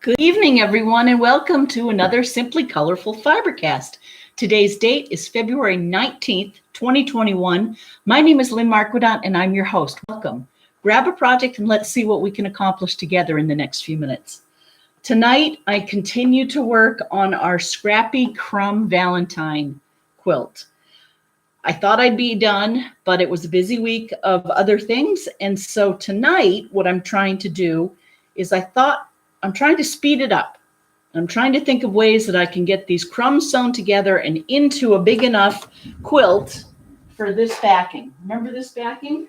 Good evening, everyone, and welcome to another Simply Colorful FiberCast. Today's date is February 19th, 2021. My name is Lynn Marquidant, and I'm your host. Welcome. Grab a project and let's see what we can accomplish together in the next few minutes. Tonight, I continue to work on our Scrappy Crumb Valentine quilt. I thought I'd be done, but it was a busy week of other things. And so tonight, what I'm trying to do is I'm trying to speed it up. I'm trying to think of ways that I can get these crumbs sewn together and into a big enough quilt for this backing. Remember this backing?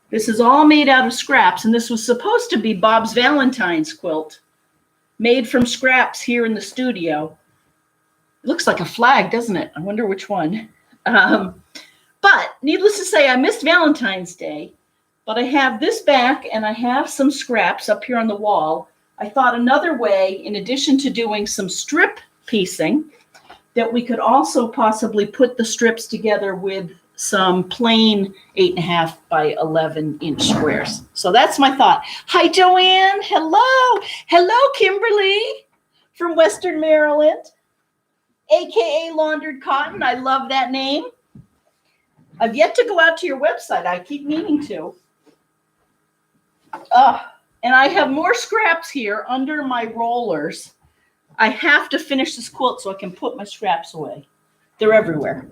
This is all made out of scraps, and this was supposed to be Bob's Valentine's quilt, made from scraps here in the studio. It looks like a flag, doesn't it? I wonder which one. But needless to say, I missed Valentine's Day. But I have this back and I have some scraps up here on the wall. I thought another way, in addition to doing some strip piecing, that we could also possibly put the strips together with some plain 8.5 by 11 inch squares. So that's my thought. Hi, Joanne. Hello. Hello, Kimberly from Western Maryland, AKA Laundered Cotton. I love that name. I've yet to go out to your website. I keep meaning to. And I have more scraps here under my rollers. I have to finish this quilt so I can put my scraps away. They're everywhere.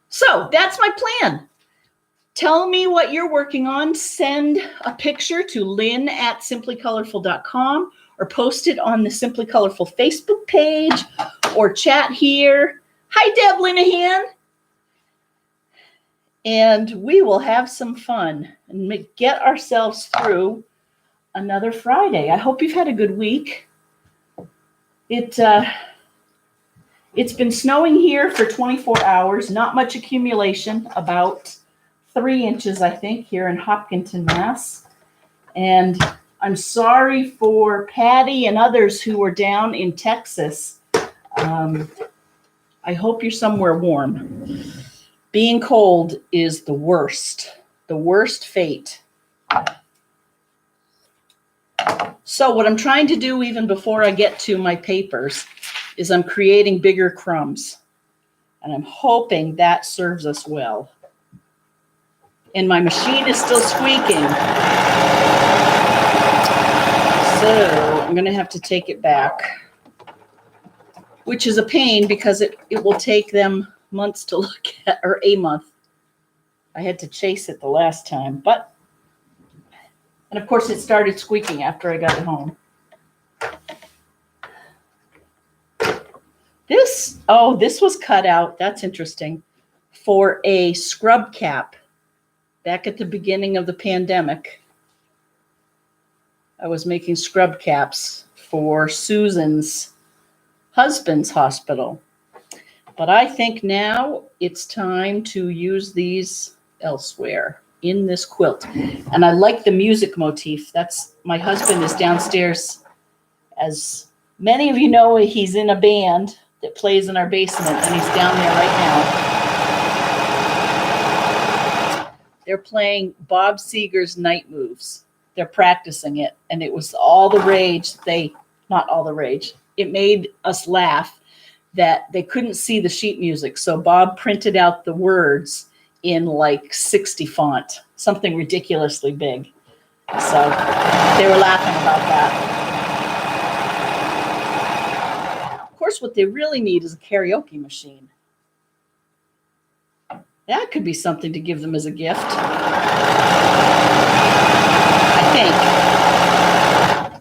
So that's my plan. Tell me what you're working on. Send a picture to lynn@simplycolorful.com or post it on the Simply Colorful Facebook page or chat here. Hi, Deb Linehan. And we will have some fun and get ourselves through another Friday. I hope you've had a good week. It's been snowing here for 24 hours. Not much accumulation, about 3 inches, I think, here in Hopkinton, Mass. And I'm sorry for Patty and others who are down in Texas. I hope you're somewhere warm. Being cold is the worst fate. So what I'm trying to do even before I get to my papers is I'm creating bigger crumbs. And I'm hoping that serves us well. And my machine is still squeaking. So I'm going to have to take it back, which is a pain because it will take them months to look at, or a month. I had to chase it the last time, and of course it started squeaking after I got it home. This was cut out, that's interesting, for a scrub cap back at the beginning of the pandemic. I was making scrub caps for Susan's husband's hospital. But I think now it's time to use these elsewhere in this quilt. And I like the music motif. My husband is downstairs. As many of you know, he's in a band that plays in our basement, and he's down there right now. They're playing Bob Seger's Night Moves. They're practicing it, and it was all the rage. Not all the rage. It made us laugh that they couldn't see the sheet music. So Bob printed out the words in like 60 font, something ridiculously big. So they were laughing about that. Of course, what they really need is a karaoke machine. That could be something to give them as a gift.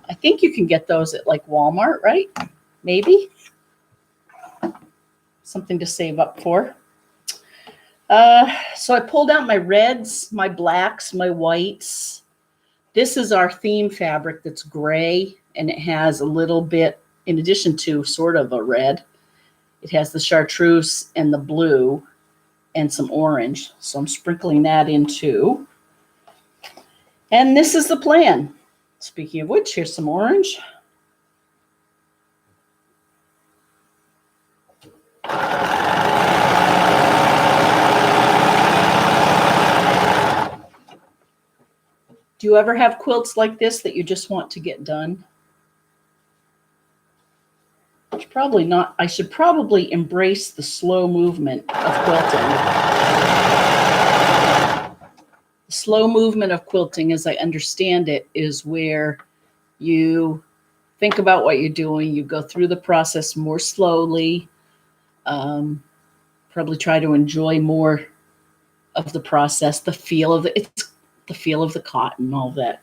I think you can get those at like Walmart, right? Maybe. Something to save up for. So I pulled out my reds, my blacks, my whites. This is our theme fabric that's gray, and it has a little bit, in addition to sort of a red, it has the chartreuse and the blue and some orange. So I'm sprinkling that in too. And this is the plan. Speaking of which, here's some orange. Do you ever have quilts like this that you just want to get done? It's probably not. I should probably embrace the slow movement of quilting. The slow movement of quilting, as I understand it, is where you think about what you're doing. You go through the process more slowly. Probably try to enjoy more of the process, the feel of the feel of the cotton, all that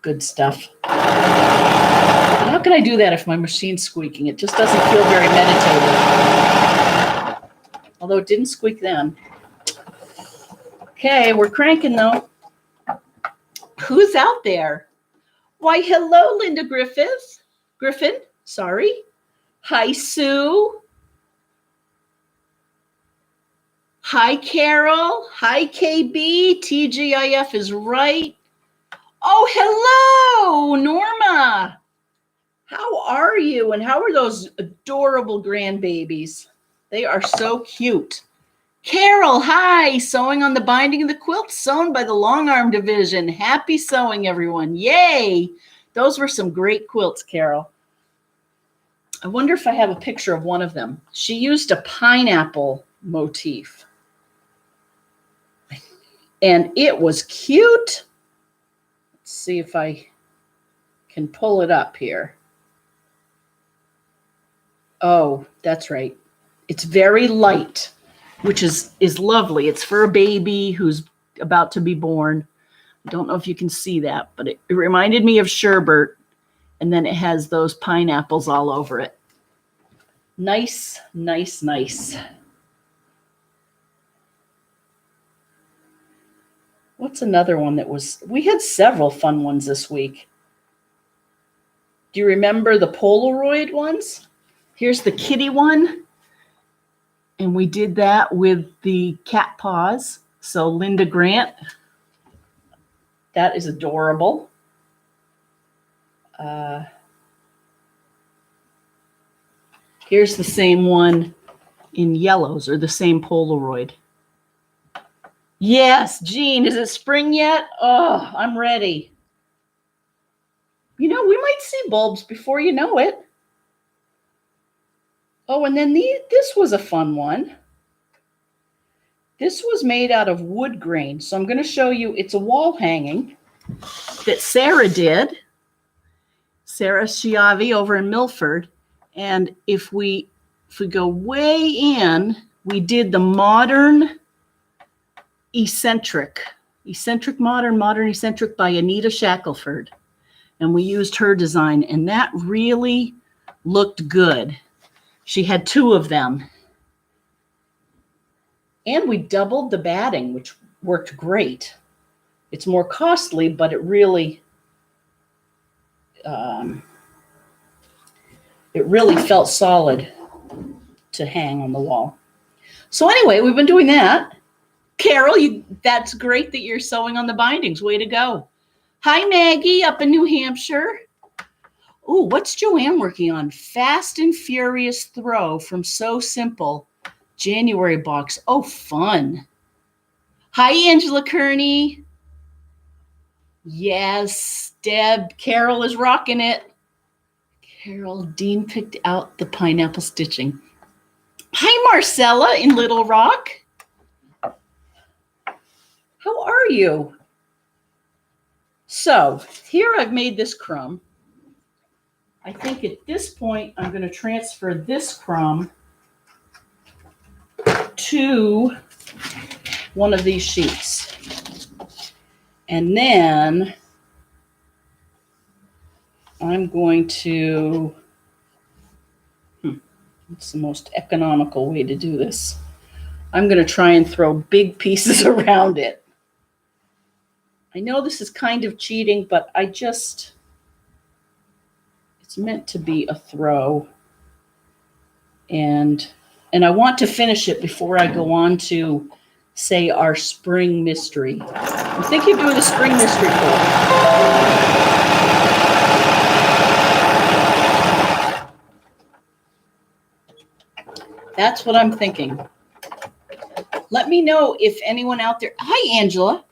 good stuff. How can I do that if my machine's squeaking? It just doesn't feel very meditative. Although it didn't squeak then. Okay, we're cranking though. Who's out there? Why, hello, Linda Griffin, sorry. Hi, Sue. Hi, Carol. Hi, KB. TGIF is right. Oh, hello, Norma. How are you? And how are those adorable grandbabies? They are so cute. Carol, hi. Sewing on the binding of the quilt sewn by the Long Arm Division. Happy sewing, everyone. Yay. Those were some great quilts, Carol. I wonder if I have a picture of one of them. She used a pineapple motif. And it was cute. Let's see if I can pull it up here. Oh, that's right. It's very light, which is lovely. It's for a baby who's about to be born. I don't know if you can see that, but it reminded me of sherbet, and then it has those pineapples all over it. Nice, nice, nice. What's another one that was, we had several fun ones this week. Do you remember the Polaroid ones? Here's the kitty one. And we did that with the cat paws. So Linda Grant, that is adorable. Here's the same one in yellows, or the same Polaroid. Yes, Jean, is it spring yet? Oh, I'm ready. You know, we might see bulbs before you know it. Oh, and then this was a fun one. This was made out of wood grain. So I'm going to show you, it's a wall hanging that Sarah did. Sarah Chiavi over in Milford. And if we go way in, we did the modern eccentric modern eccentric by Anita Shackelford. And we used her design, and that really looked good. She had two of them. And we doubled the batting, which worked great. It's more costly, but it really felt solid to hang on the wall. So anyway, we've been doing that. Carol, that's great that you're sewing on the bindings. Way to go. Hi, Maggie, up in New Hampshire. Ooh, what's Joanne working on? Fast and Furious Throw from So Simple. January box. Oh, fun. Hi, Angela Kearney. Yes, Deb. Carol is rocking it. Carol, Dean picked out the pineapple stitching. Hi, Marcella in Little Rock. How are you? So here I've made this crumb. I think at this point, I'm going to transfer this crumb to one of these sheets. And then I'm going to, it's the most economical way to do this. I'm going to try and throw big pieces around it. I know this is kind of cheating, but it's meant to be a throw. And I want to finish it before I go on to, say, our spring mystery. I'm thinking of doing a spring mystery quilt. That's what I'm thinking. Let me know if anyone out there. Hi, Angela.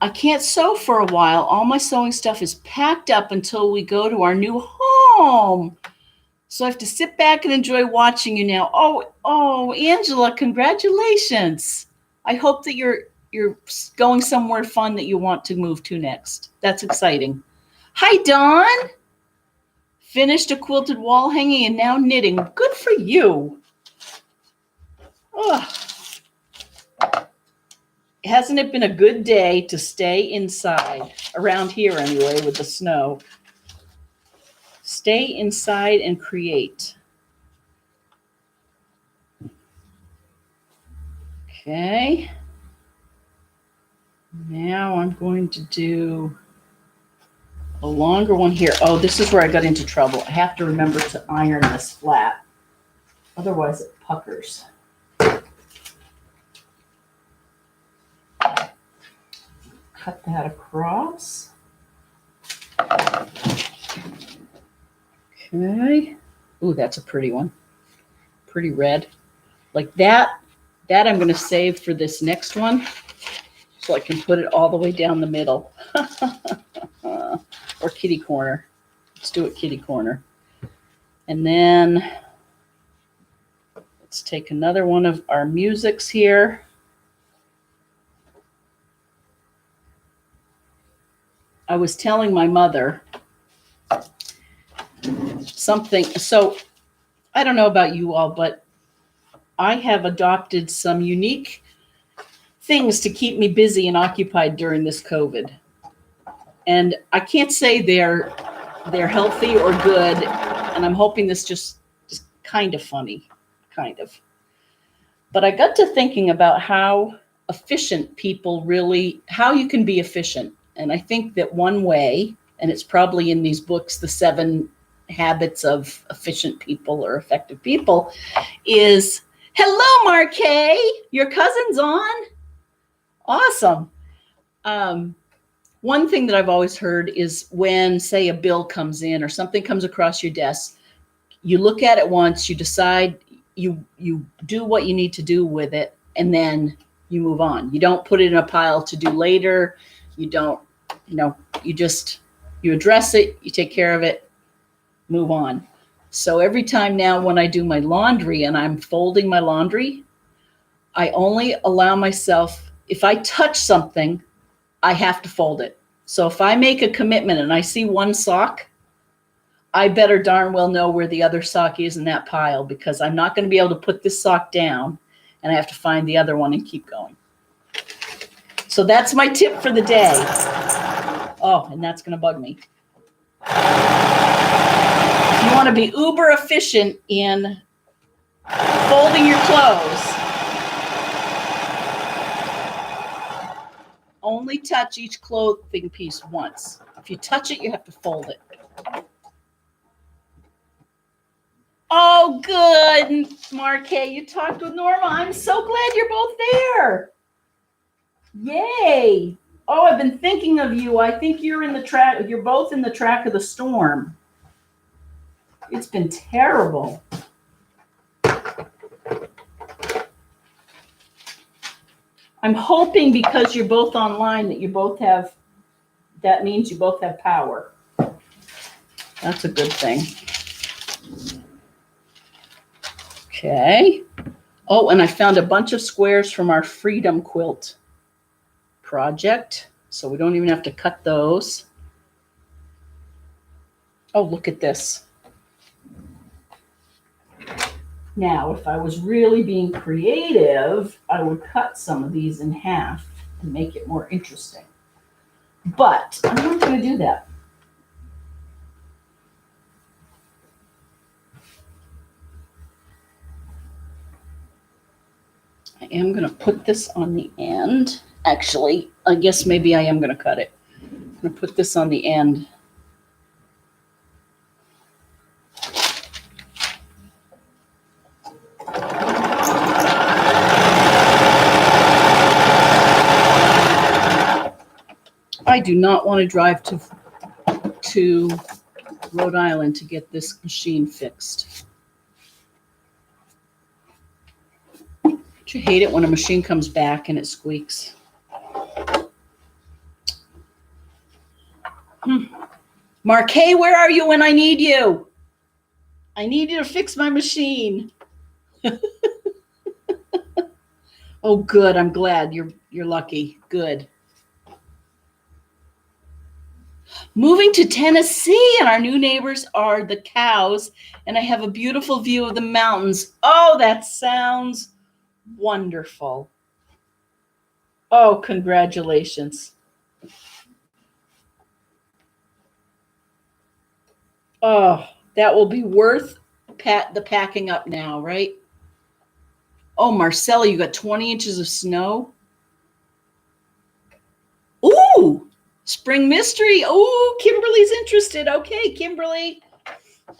I can't sew for a while. All my sewing stuff is packed up until we go to our new home. So I have to sit back and enjoy watching you now. Oh, Angela, congratulations. I hope that you're going somewhere fun that you want to move to next. That's exciting. Hi, Dawn. Finished a quilted wall hanging and now knitting. Good for you. Oh. Hasn't it been a good day to stay inside? Around here anyway, with the snow. Stay inside and create. Okay. Now I'm going to do a longer one here. Oh, this is where I got into trouble. I have to remember to iron this flat. Otherwise it puckers. Cut that across. Okay. Ooh, that's a pretty one. Pretty red. Like that. That I'm going to save for this next one so I can put it all the way down the middle. Or kitty corner. Let's do it kitty corner. And then let's take another one of our musics here. I was telling my mother something. So I don't know about you all, but I have adopted some unique things to keep me busy and occupied during this COVID. And I can't say they're healthy or good. And I'm hoping this just kind of funny, kind of. But I got to thinking about how efficient people really, how you can be efficient. And I think that one way, and it's probably in these books, The 7 Habits of Efficient People or Effective People, is, hello, Marquet, your cousin's on? Awesome. One thing that I've always heard is when, say, a bill comes in or something comes across your desk, you look at it once, you decide, you do what you need to do with it, and then you move on. You don't put it in a pile to do later. You don't, you address it, you take care of it, move on. So every time now when I do my laundry and I'm folding my laundry, I only allow myself, if I touch something, I have to fold it. So if I make a commitment and I see one sock, I better darn well know where the other sock is in that pile, because I'm not going to be able to put this sock down and I have to find the other one and keep going. So that's my tip for the day. Oh, and that's going to bug me. If you want to be uber efficient in folding your clothes, only touch each clothing piece once. If you touch it, you have to fold it. Oh, good, Marquet. You talked with Norma. I'm so glad you're both there. Yay. Oh, I've been thinking of you. I think you're both in the track of the storm. It's been terrible. I'm hoping because you're both online that means you both have power. That's a good thing. Okay. Oh, and I found a bunch of squares from our Freedom Quilt project, so we don't even have to cut those. Oh, look at this. Now, if I was really being creative, I would cut some of these in half and make it more interesting. But I'm not going to do that. I am going to put this on the end. Actually, I guess maybe I am going to cut it. I'm going to put this on the end. I do not want to drive to Rhode Island to get this machine fixed. Don't you hate it when a machine comes back and it squeaks? Marquet, where are you when I need you? I need you to fix my machine. Oh, good. I'm glad you're lucky. Good. Moving to Tennessee, and our new neighbors are the cows, and I have a beautiful view of the mountains. Oh, that sounds wonderful. Oh, congratulations. Oh, that will be worth the packing up now, right? Oh, Marcella, you got 20 inches of snow? Ooh, spring mystery. Ooh, Kimberly's interested. Okay, Kimberly.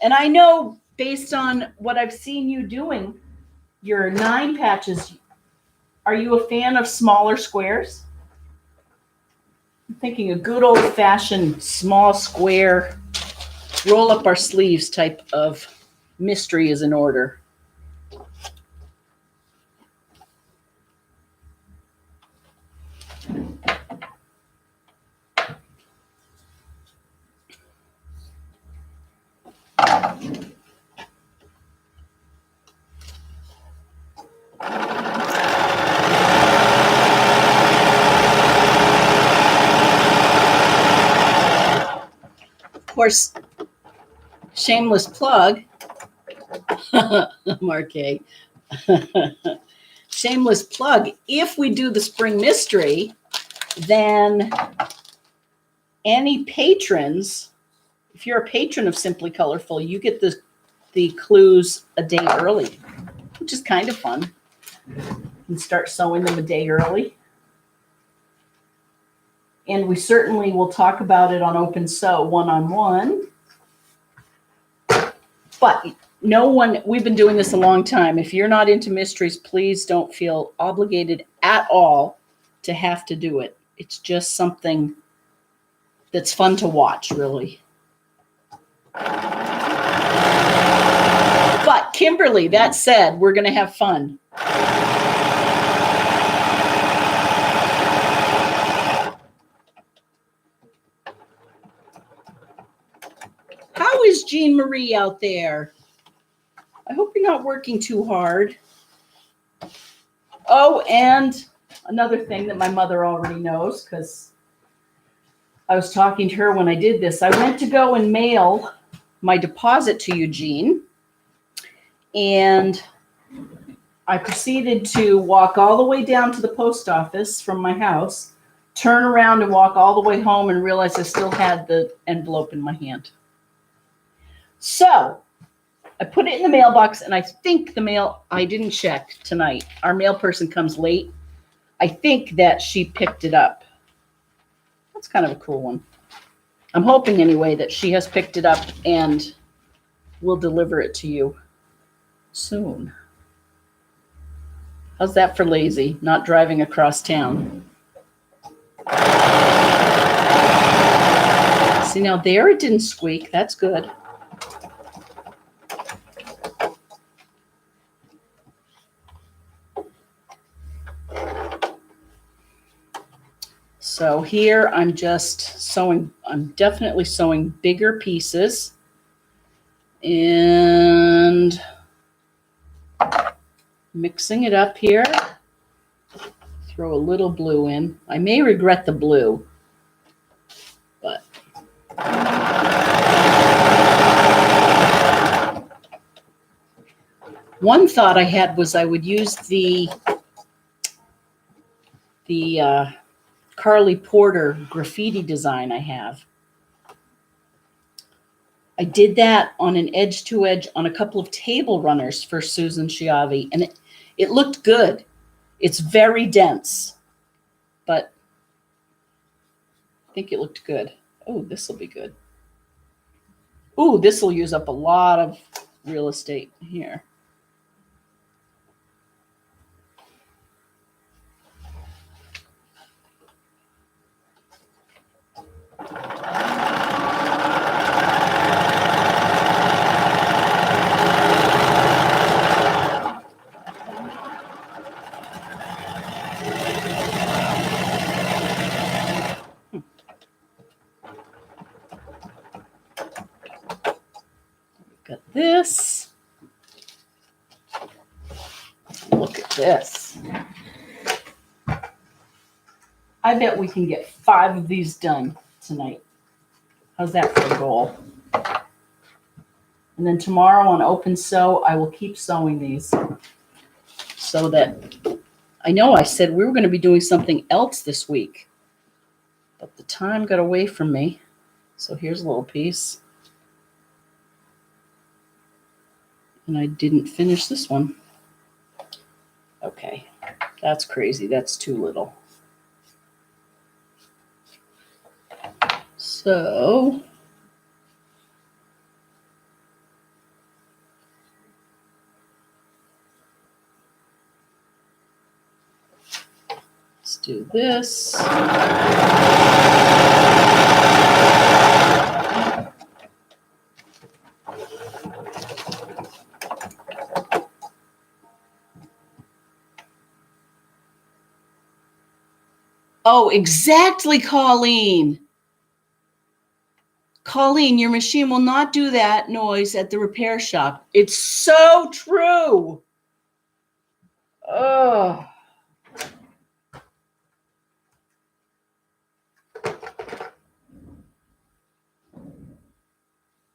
And I know based on what I've seen you doing, your 9 patches, are you a fan of smaller squares? I'm thinking a good old fashioned small square, roll up our sleeves type of mystery is in order. Of course, shameless plug, Marquet. Shameless plug. If we do the spring mystery, then any patrons, if you're a patron of Simply Colorful, you get the clues a day early, which is kind of fun. You can start sewing them a day early. And we certainly will talk about it on Open Sew one-on-one. But no one, we've been doing this a long time. If you're not into mysteries, please don't feel obligated at all to have to do it. It's just something that's fun to watch, really. But Kimberly, that said, we're going to have fun. How is Jean Marie out there? I hope you're not working too hard. Oh, and another thing that my mother already knows, because I was talking to her when I did this. I went to go and mail my deposit to Eugene, and I proceeded to walk all the way down to the post office from my house, turn around and walk all the way home, and realize I still had the envelope in my hand. So I put it in the mailbox, and I think the mail, I didn't check tonight. Our mail person comes late. I think that she picked it up. That's kind of a cool one. I'm hoping anyway that she has picked it up and will deliver it to you soon. How's that for lazy? Not driving across town. See, now there it didn't squeak. That's good. So here I'm just sewing, I'm definitely sewing bigger pieces and mixing it up here. Throw a little blue in. I may regret the blue, but one thought I had was I would use the Carly Porter graffiti design I have. I did that on an edge-to-edge on a couple of table runners for Susan Chiavi, and it looked good. It's very dense, but I think it looked good. Oh, this will be good. Oh, this will use up a lot of real estate here. this. Look at this. I bet we can get 5 of these done tonight. How's that for a goal? And then tomorrow on Open Sew, I will keep sewing these so that I know I said we were going to be doing something else this week, but the time got away from me. So here's a little piece. And I didn't finish this one. Okay, that's crazy. That's too little. So let's do this. Oh, exactly, Colleen. Colleen, your machine will not do that noise at the repair shop. It's so true. Oh.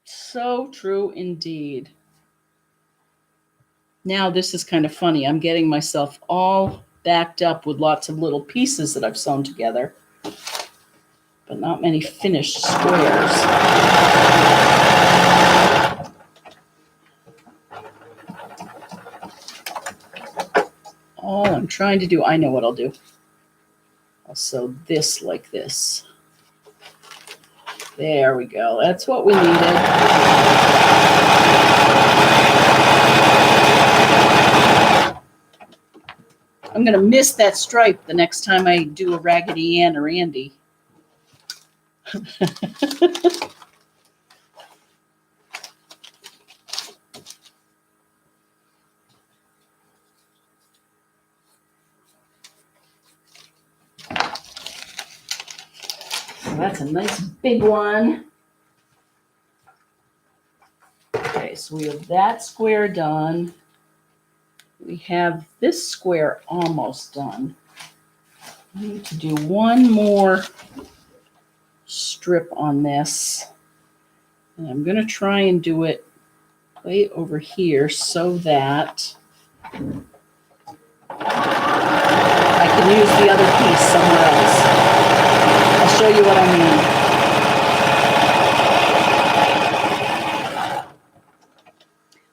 So true indeed. Now this is kind of funny. I'm getting myself all backed up with lots of little pieces that I've sewn together, but not many finished squares. All I'm trying to do, I know what I'll do. I'll sew this like this. There we go. That's what we needed. I'm going to miss that stripe the next time I do a Raggedy Ann or Andy. That's a nice big one. Okay, so we have that square done. We have this square almost done. I need to do one more strip on this. And I'm going to try and do it way over here so that I can use the other piece somewhere else. I'll show you what I mean.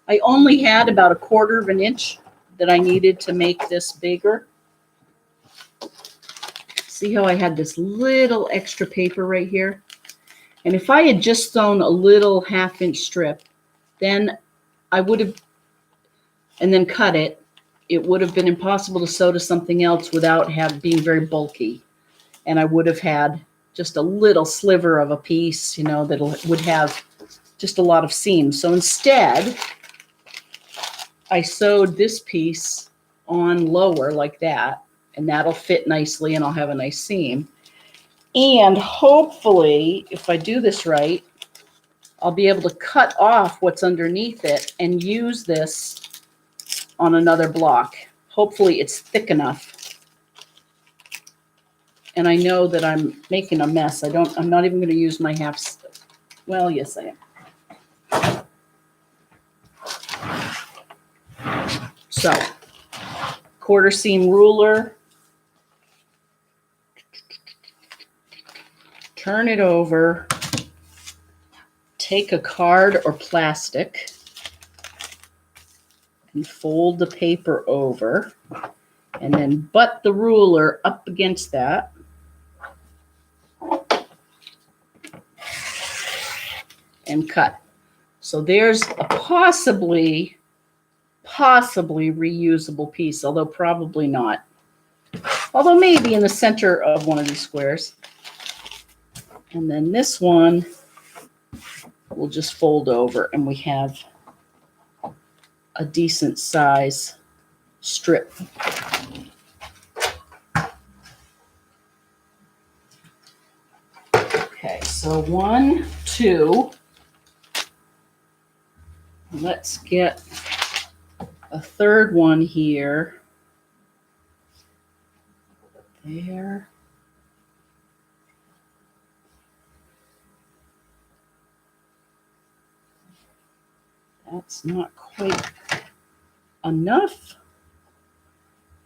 I only had about 1/4 of an inch that I needed to make this bigger. See how I had this little extra paper right here? And if I had just sewn a little 1/2 inch strip, then I would have, and then cut it, it would have been impossible to sew to something else without being very bulky. And I would have had just a little sliver of a piece, you know, that would have just a lot of seams. So instead, I sewed this piece on lower like that, and that'll fit nicely and I'll have a nice seam. And hopefully, if I do this right, I'll be able to cut off what's underneath it and use this on another block. Hopefully it's thick enough. And I know that I'm making a mess. I'm not even going to use my well, yes, I am. So, 1/4 seam ruler. Turn it over. Take a card or plastic and fold the paper over, and then butt the ruler up against that. And cut. So there's a possibly reusable piece, although probably not. Although maybe in the center of one of these squares. And then this one we'll just fold over and we have a decent size strip. Okay, so 1, 2. Let's get a third one here. There. That's not quite enough.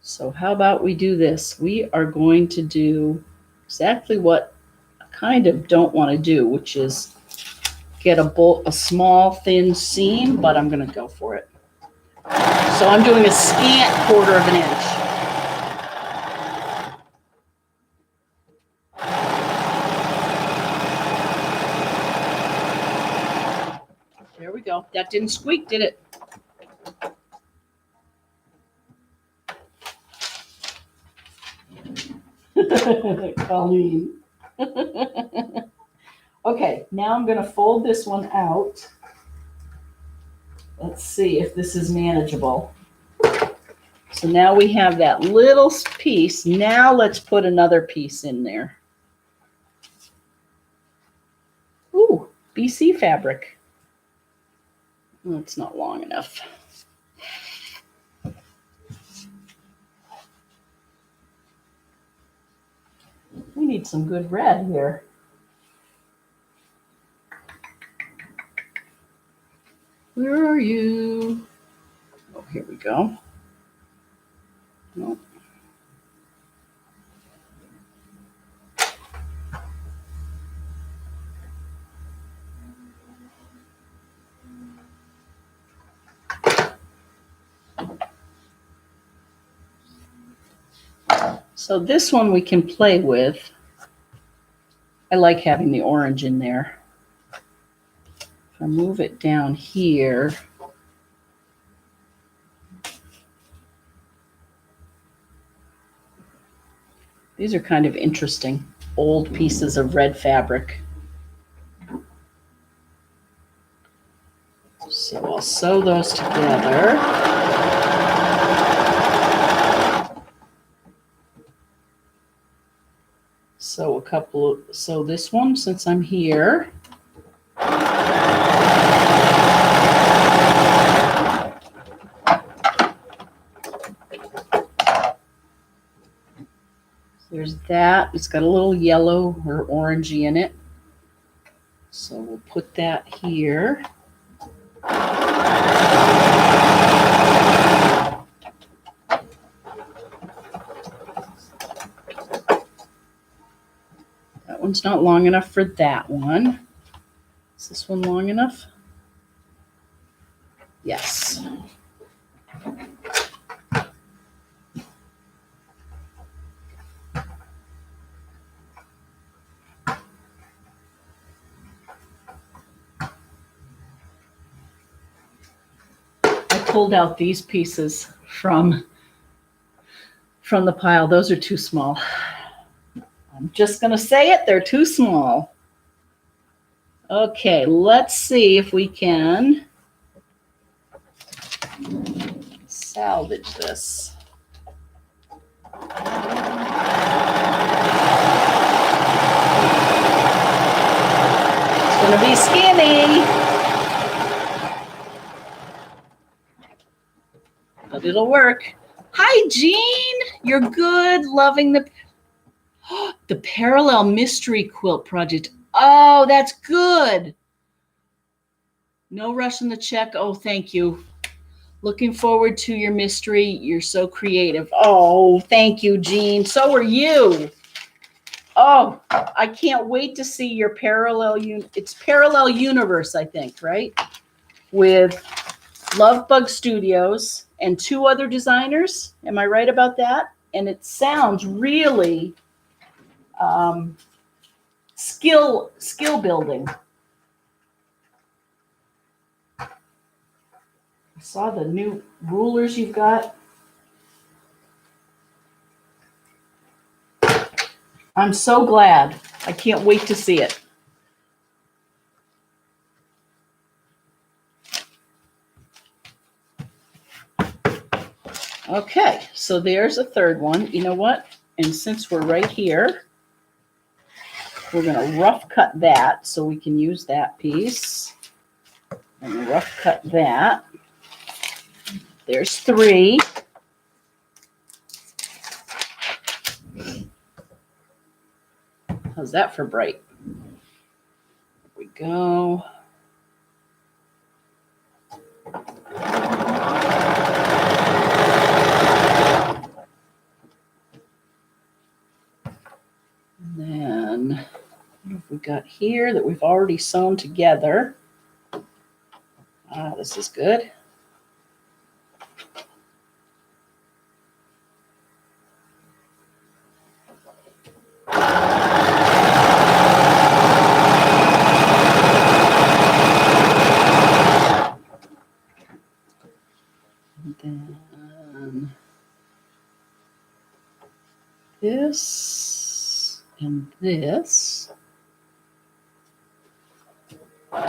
So how about we do this? We are going to do exactly what I kind of don't want to do, which is get a small thin seam, but I'm going to go for it. So I'm doing a scant 1/4 of an inch. There we go. That didn't squeak, did it? Colleen. Okay, now I'm going to fold this one out. Let's see if this is manageable. So now we have that little piece. Now let's put another piece in there. Ooh, BC fabric. Oh, it's not long enough. We need some good red here. Where are you? Oh, here we go. Nope. So this one we can play with. I like having the orange in there. If I move it down here, these are kind of interesting, old pieces of red fabric. So I'll sew those together. So this one, since I'm here. There's that. It's got a little yellow or orangey in it. So we'll put that here. That one's not long enough for that one. Is this one long enough? Yes. Pulled out these pieces from the pile. Those are too small. I'm just going to say it. They're too small. Okay, let's see if we can salvage this. It's going to be skinny. But it'll work. Hi, Jean. You're good. Loving the parallel mystery quilt project. Oh, that's good. No rush on the check. Oh, thank you. Looking forward to your mystery. You're so creative. Oh, thank you, Jean. So are you. Oh, I can't wait to see your it's Parallel Universe, I think, right? With Lovebug Studios and 2 other designers. Am I right about that? And it sounds really skill building. I saw the new rulers you've got. I'm so glad. I can't wait to see it. Okay, so there's a third one. You know what? And since we're right here, we're going to rough cut that so we can use that piece. And rough cut that. There's 3. How's that for bright? There we go. And then what have we got here that we've already sewn together? This is good. And then this and this. Oh,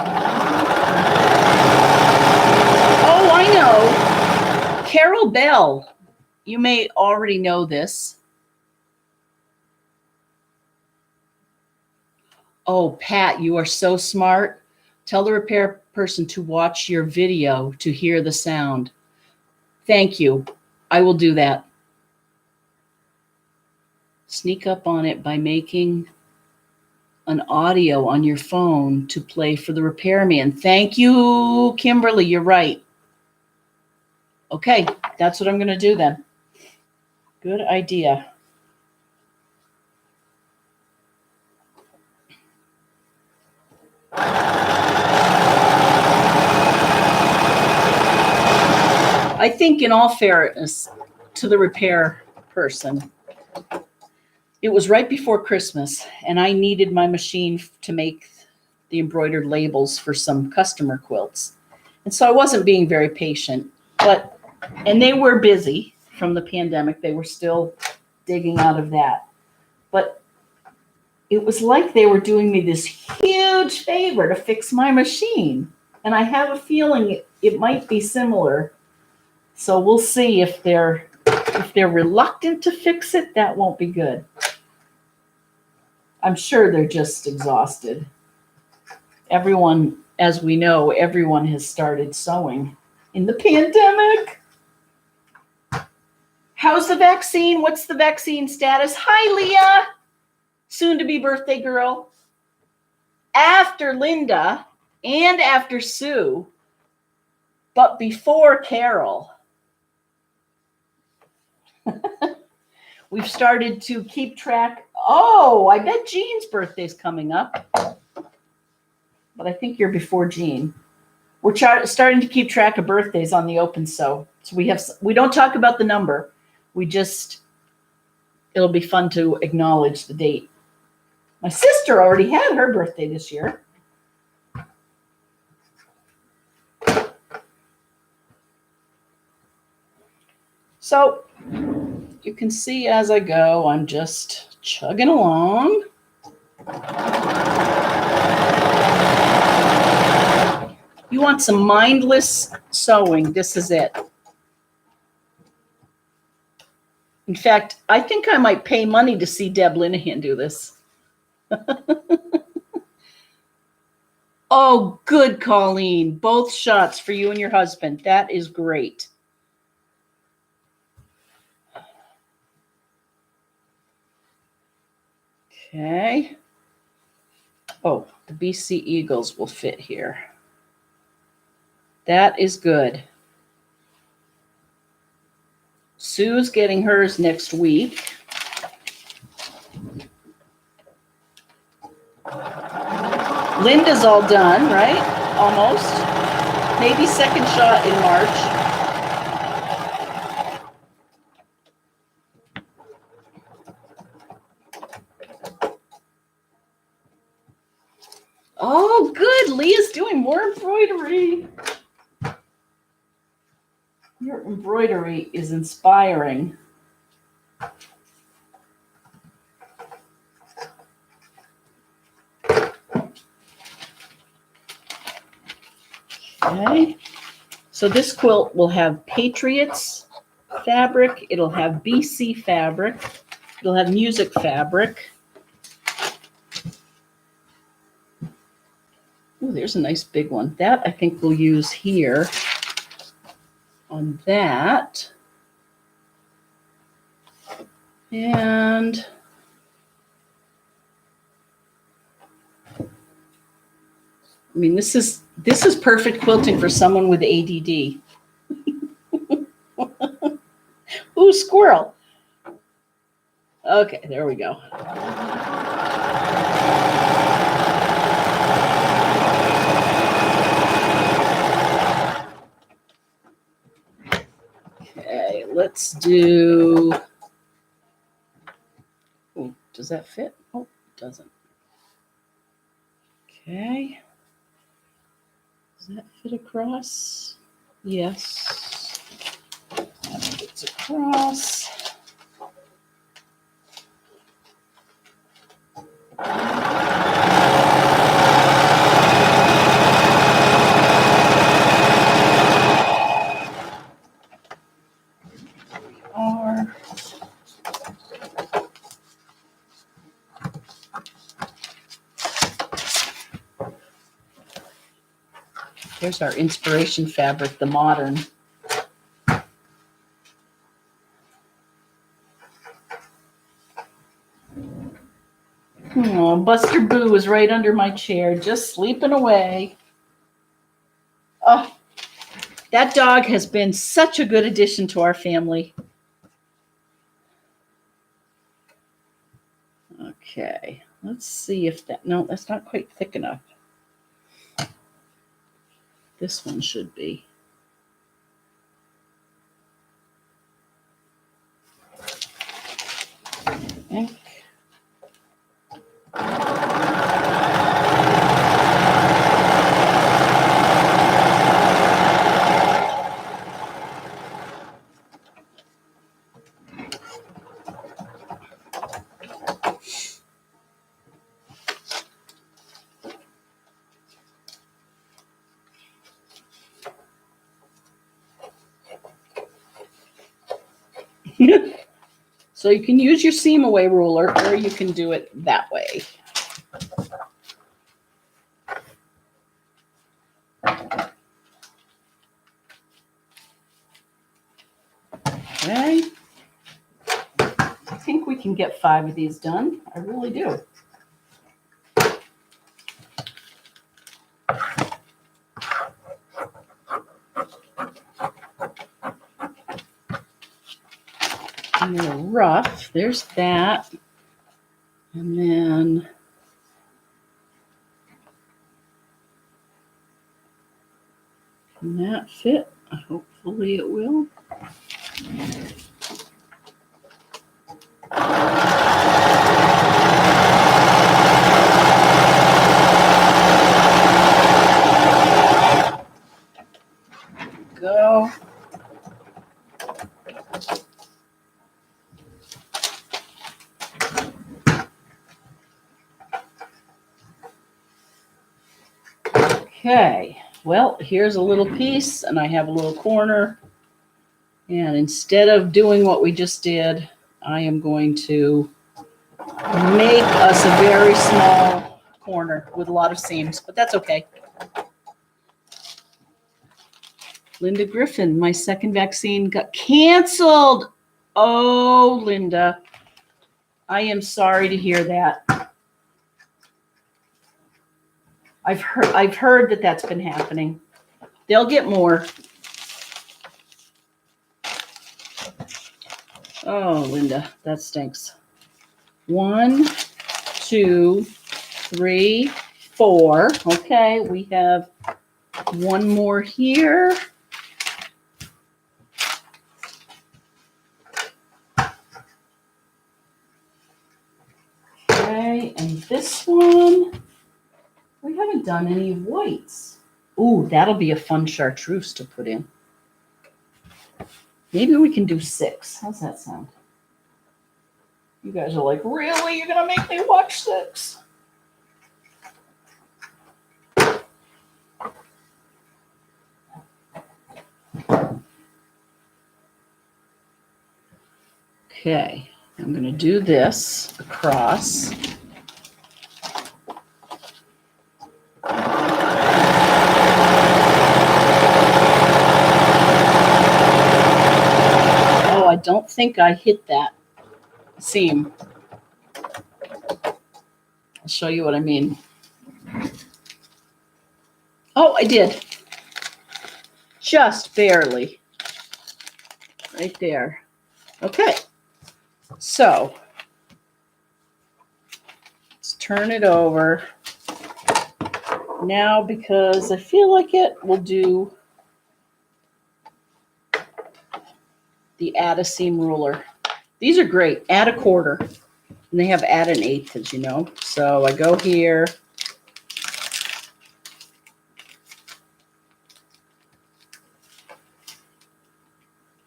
I know. Carol Bell. You may already know this. Oh, Pat, you are so smart. Tell the repair person to watch your video to hear the sound. Thank you. I will do that. Sneak up on it by making an audio on your phone to play for the repairman. Thank you, Kimberly. You're right. Okay, that's what I'm going to do then. Good idea. I think in all fairness to the repair person, it was right before Christmas and I needed my machine to make the embroidered labels for some customer quilts. And so I wasn't being very patient, and they were busy from the pandemic. They were still digging out of that. But it was like they were doing me this huge favor to fix my machine. And I have a feeling it might be similar. So we'll see if they're reluctant to fix it, that won't be good. I'm sure they're just exhausted. Everyone, as we know, everyone has started sewing in the pandemic. How's the vaccine? What's the vaccine status? Hi, Leah, soon to be birthday girl. After Linda and after Sue, but before Carol. We've started to keep track. Oh, I bet Jean's birthday's coming up. But I think you're before Jean. We're starting to keep track of birthdays on the Open Sew. So we don't talk about the number. It'll be fun to acknowledge the date. My sister already had her birthday this year. So you can see as I go, I'm just chugging along. You want some mindless sewing, this is it. In fact, I think I might pay money to see Deb Linehan do this. Oh, good, Colleen. Both shots for you and your husband. That is great. Okay. Oh, the BC Eagles will fit here. That is good. Sue's getting hers next week. Linda's all done, right? Almost. Maybe second shot in March. Oh, good. Leah's doing more embroidery. Your embroidery is inspiring. Okay. So this quilt will have Patriots fabric. It'll have BC fabric. It'll have music fabric. Ooh, there's a nice big one. That I think we'll use here on that. And I mean, this is perfect quilting for someone with ADD. Ooh, squirrel. Okay, there we go. Okay, let's do. Oh, does that fit? Oh, it doesn't. Okay. Does that fit across? Yes. That fits across. Here's our inspiration fabric, the modern. Oh, Buster Boo was right under my chair, just sleeping away. Oh, that dog has been such a good addition to our family. Okay, let's see if that, no, that's not quite thick enough. This one should be. Okay. So you can use your seam away ruler, or you can do it that way. Okay. I think we can get 5 of these done. I really do. And they're rough. There's that. And then can that fit? Hopefully it will. Go. Okay, well, here's a little piece, and I have a little corner. And instead of doing what we just did, I am going to make us a very small corner with a lot of seams, but that's okay. Linda Griffin, my second vaccine got canceled. Oh, Linda, I am sorry to hear that. I've heard that that's been happening. They'll get more. Oh, Linda, that stinks. 1, 2, 3, 4. Okay, we have one more here. Okay, and this one, we haven't done any whites. Ooh, that'll be a fun chartreuse to put in. Maybe we can do 6. How's that sound? You guys are like, really? You're going to make me watch 6? Okay, I'm going to do this across. don't think I hit that seam. I'll show you what I mean. Oh, I did. Just barely. Right there. Okay. So let's turn it over. Now, because I feel like it, we'll do the add a seam ruler. These are great. Add a quarter. And they have add an eighth, as you know. So I go here.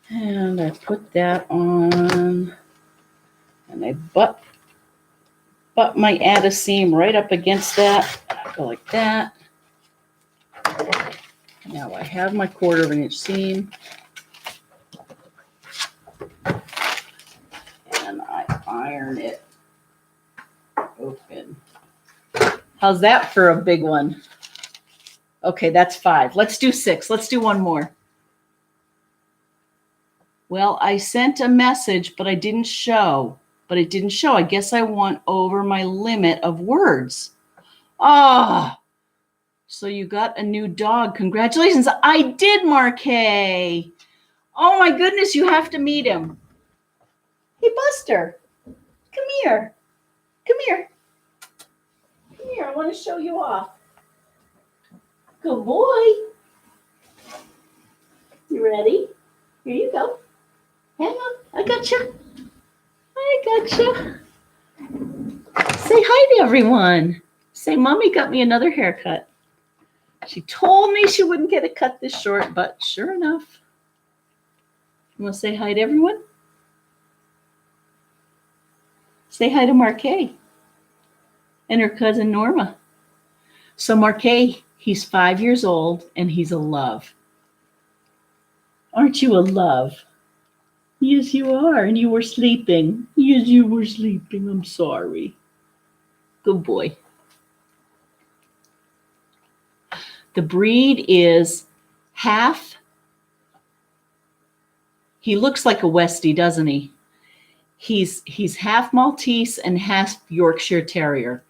And I put that on. And I butt my add a seam right up against that. Go like that. Now I have my 1/4 of an inch seam. And I iron it open. How's that for a big one? Okay, that's 5. Let's do 6. Let's do one more. Well, I sent a message, but I didn't show. I guess I went over my limit of words. Ah, so you got a new dog. Congratulations. I did, Marquet. Oh my goodness, you have to meet him. Hey, Buster, come here. Come here. Come here, I want to show you off. Good boy. You ready? Here you go. Hang on, I got you. Say hi to everyone. Say, Mommy got me another haircut. She told me she wouldn't get it cut this short, but sure enough. You want to say hi to everyone? Say hi to Marquet and her cousin Norma. So Marquet, he's 5 years old and he's a love. Aren't you a love? Yes, you are. And you were sleeping. Yes, you were sleeping. I'm sorry. Good boy. The breed is half. He looks like a Westie, doesn't he? He's half Maltese and half Yorkshire Terrier.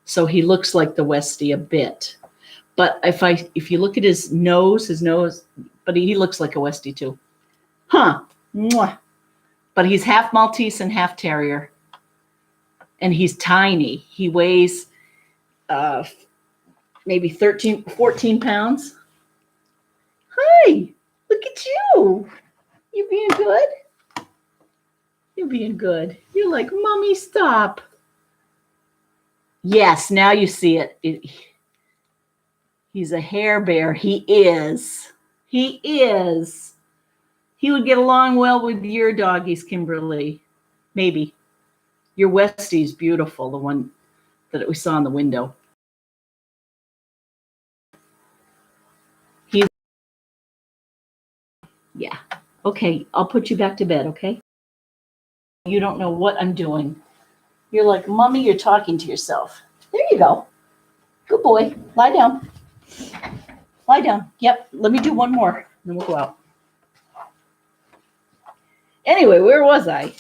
So he looks like the Westie a bit. But if you look at his nose, but he looks like a Westie too. Huh. Mwah. But he's half Maltese and half Terrier. And he's tiny. He weighs maybe 13, 14 pounds. Hi, look at you. You being good? You're being good. You're like, Mommy, stop. Yes, now you see it. He's a hair bear. He is. He is. He would get along well with your doggies, Kimberly. Maybe. Your Westie's beautiful, the one that we saw in the window. Yeah. Okay, I'll put you back to bed, okay? You don't know what I'm doing. You're like, Mommy, you're talking to yourself. There you go. Good boy. Lie down. Lie down. Yep. Let me do one more, then we'll go out. Anyway, where was I?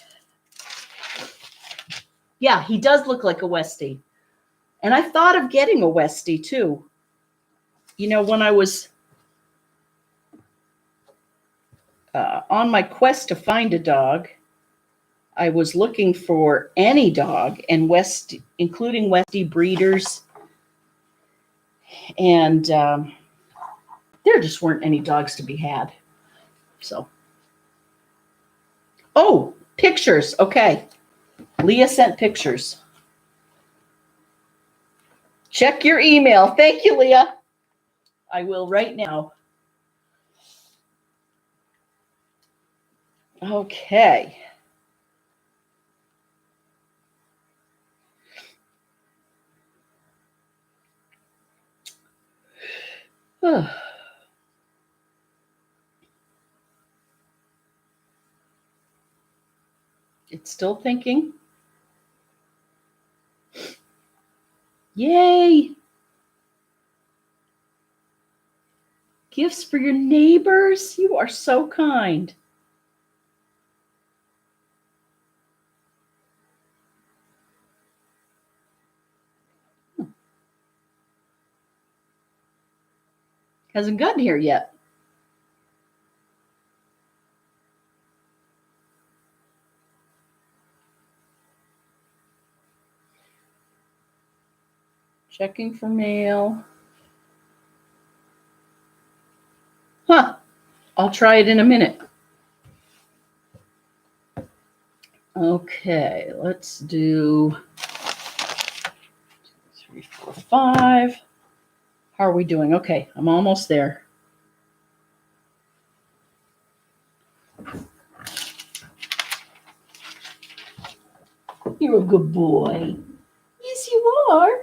Yeah, he does look like a Westie. And I thought of getting a Westie too. You know, when I was on my quest to find a dog, I was looking for any dog, and including Westie breeders. And there just weren't any dogs to be had. So, oh, pictures. Okay. Leah sent pictures. Check your email. Thank you, Leah. I will right now. Okay. It's still thinking. Yay. Gifts for your neighbors. You are so kind. Hasn't gotten here yet. Checking for mail. Huh. I'll try it in a minute. Okay, let's do 2, 3, 4, 5. How are we doing? Okay, I'm almost there. You're a good boy. Yes, you are.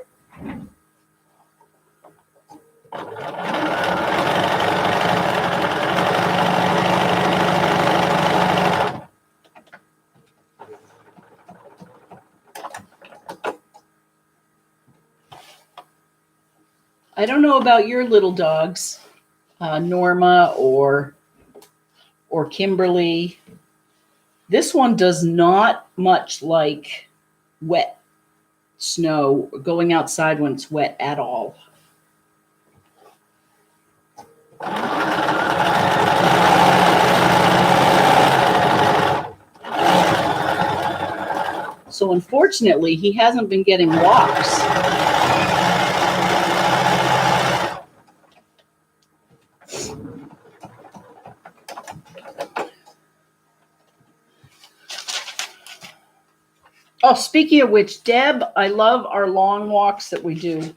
I don't know about your little dogs, Norma or Kimberly. This one does not much like wet snow, going outside when it's wet at all. So unfortunately, he hasn't been getting walks. Oh, speaking of which, Deb, I love our long walks that we do.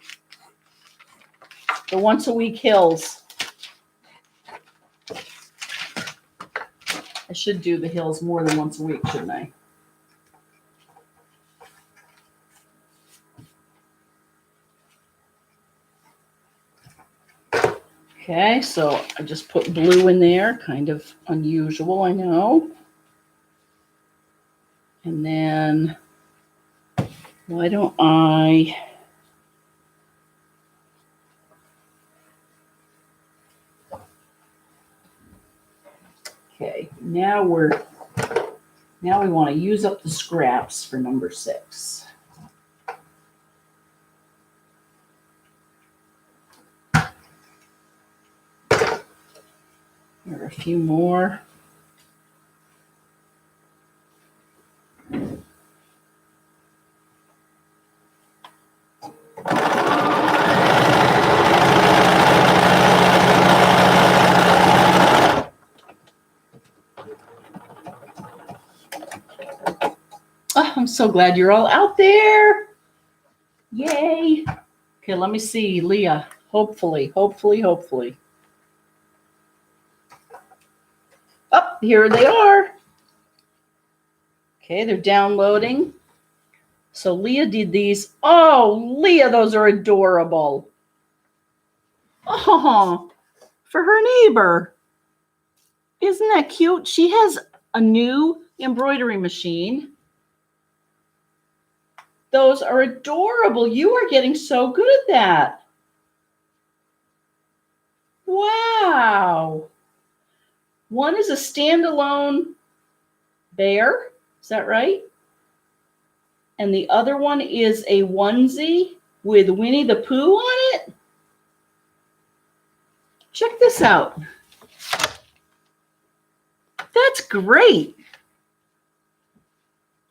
The once a week hills. I should do the hills more than once a week, shouldn't I? Okay, so I just put blue in there, kind of unusual, I know. And then, why don't I... Okay, now we want to use up the scraps for number 6. Here are a few more. Oh, I'm so glad you're all out there. Yay. Okay, let me see, Leah. Hopefully. Oh, here they are. Okay, they're downloading. So Leah did these. Oh, Leah, those are adorable. Oh, for her neighbor. Isn't that cute? She has a new embroidery machine. Those are adorable. You are getting so good at that. Wow. One is a standalone bear. Is that right? And the other one is a onesie with Winnie the Pooh on it. Check this out. That's great.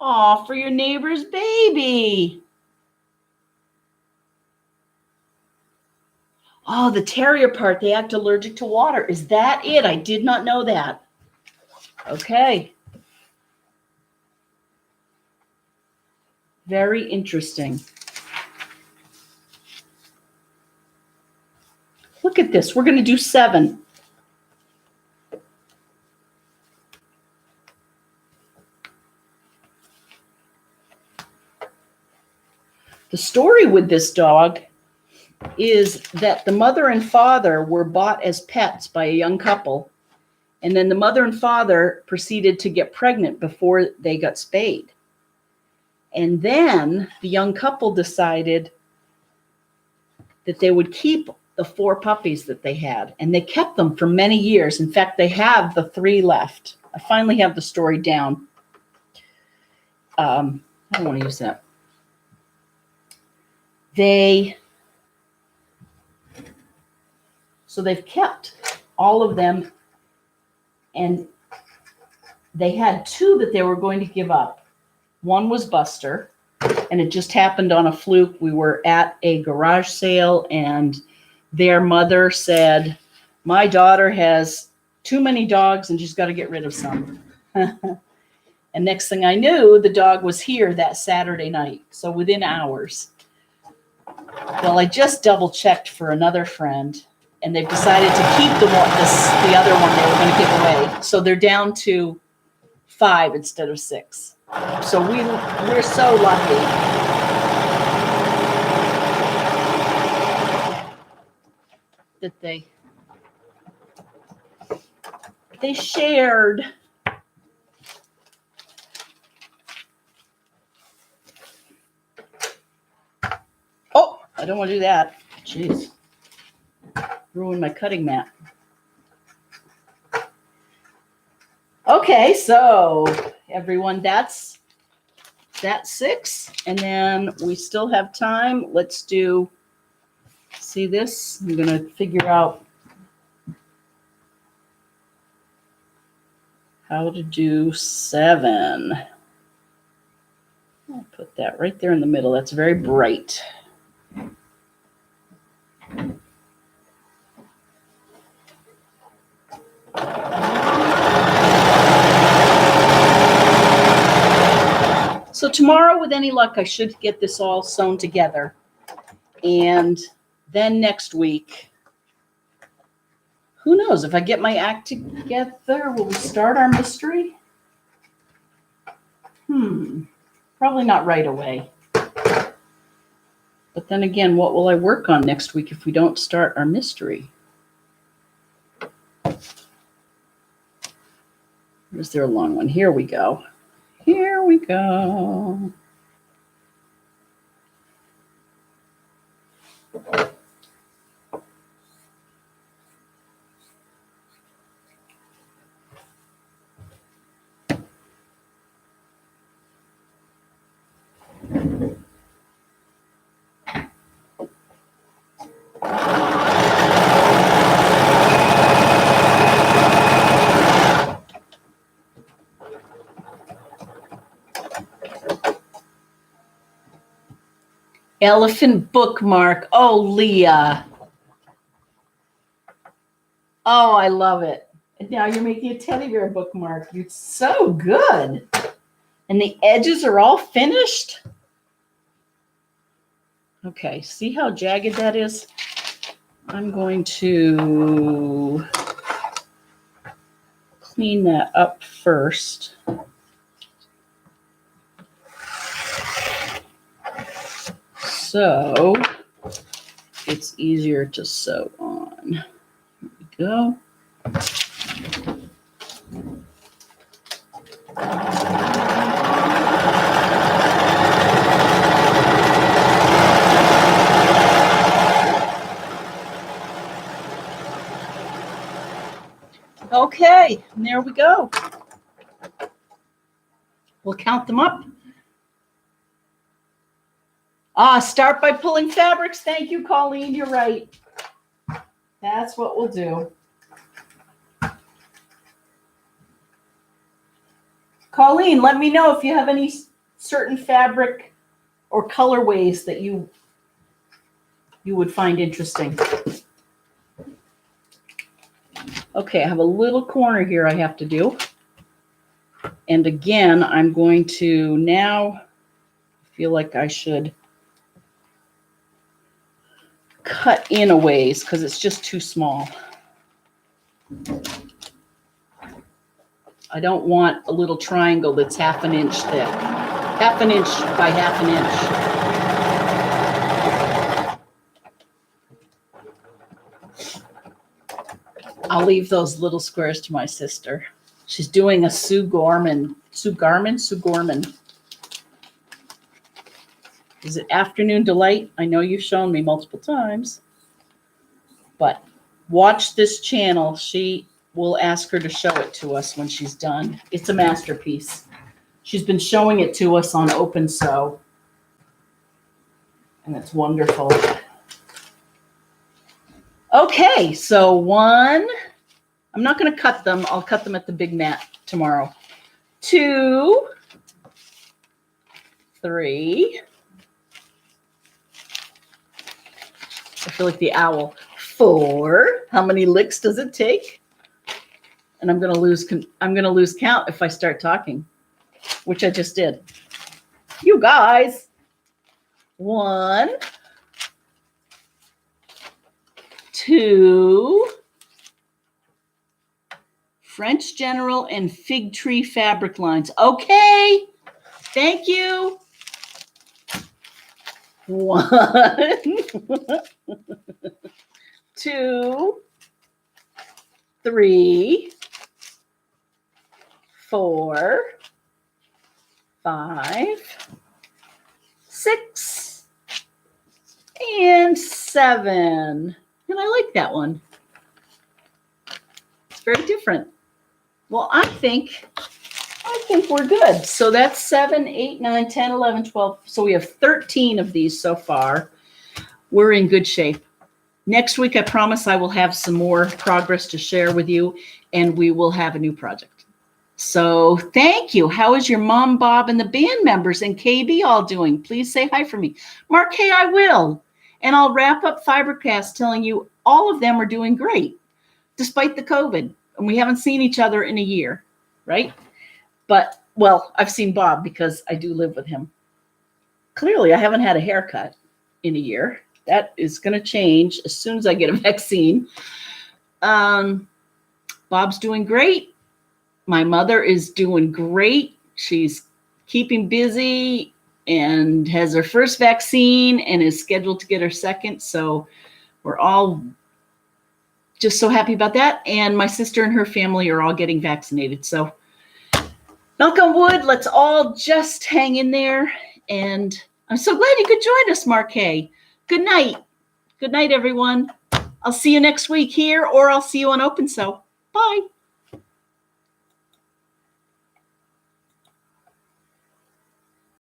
Aw, for your neighbor's baby. Oh, the terrier part, they act allergic to water. Is that it? I did not know that. Okay. Very interesting. Look at this. We're going to do 7. The story with this dog is that the mother and father were bought as pets by a young couple, and then the mother and father proceeded to get pregnant before they got spayed. And then the young couple decided that they would keep the 4 puppies that they had, and they kept them for many years. In fact, they have the 3 left. I finally have the story down. I don't want to use that. So they've kept all of them, and they had 2 that they were going to give up. One was Buster, and it just happened on a fluke. We were at a garage sale, and their mother said, my daughter has too many dogs and she's got to get rid of some. And next thing I knew, the dog was here that Saturday night. So within hours. Well, I just double checked for another friend, and they've decided to keep the other one they were going to give away. So they're down to 5 instead of 6. So we're so lucky. That they shared. Oh, I don't want to do that. Jeez. Ruined my cutting mat. Okay, so everyone, that's 6. And then we still have time. Let's do, see this? I'm going to figure out how to do 7. I'll put that right there in the middle. That's very bright. So tomorrow, with any luck, I should get this all sewn together. And then next week, who knows? If I get my act together, will we start our mystery? Probably not right away. But then again, what will I work on next week if we don't start our mystery? Is there a long one? Here we go. Here we go. Elephant bookmark. Oh, Leah. Oh, I love it. And now you're making a teddy bear bookmark. It's so good. And the edges are all finished. Okay, see how jagged that is? I'm going to clean that up first. So it's easier to sew on. Here we go. Okay, and there we go. We'll count them up. Start by pulling fabrics. Thank you, Colleen. You're right. That's what we'll do. Colleen, let me know if you have any certain fabric or colorways that you would find interesting. Okay, I have a little corner here I have to do. And again, I'm going to now feel like I should cut in a ways because it's just too small. I don't want a little triangle that's 1/2 inch thick. 1/2 inch by 1/2 inch. I'll leave those little squares to my sister. She's doing a Sue Gorman. Is it Afternoon Delight? I know you've shown me multiple times, but watch this channel. She will ask her to show it to us when she's done. It's a masterpiece. She's been showing it to us on Open Sew, and it's wonderful. Okay. Okay, so 1, I'm not going to cut them. I'll cut them at the big mat tomorrow. 2, 3. I feel like the owl. 4. How many licks does it take? And I'm going to lose count if I start talking, which I just did. You guys. 1, 2. French General and Fig Tree fabric lines. Okay. Thank you. 1, 2, 3, 4, 5, 6, and 7. And I like that one. It's very different. Well, I think we're good. So that's 7, 8, 9, 10, 11, 12. So we have 13 of these so far. We're in good shape. Next week, I promise I will have some more progress to share with you, and we will have a new project. So thank you. How is your mom, Bob, and the band members and KB all doing? Please say hi for me. Mark, hey, I will. And I'll wrap up FiberCast telling you all of them are doing great, despite the COVID. And we haven't seen each other in a year, right? But, well, I've seen Bob because I do live with him. Clearly, I haven't had a haircut in a year. That is going to change as soon as I get a vaccine. Bob's doing great. My mother is doing great. She's keeping busy and has her first vaccine and is scheduled to get her second. So we're all just so happy about that. And my sister and her family are all getting vaccinated. So knock on wood, let's all just hang in there. And I'm so glad you could join us, Marquet. Good night. Good night, everyone. I'll see you next week here, or I'll see you on Open Sew. Bye.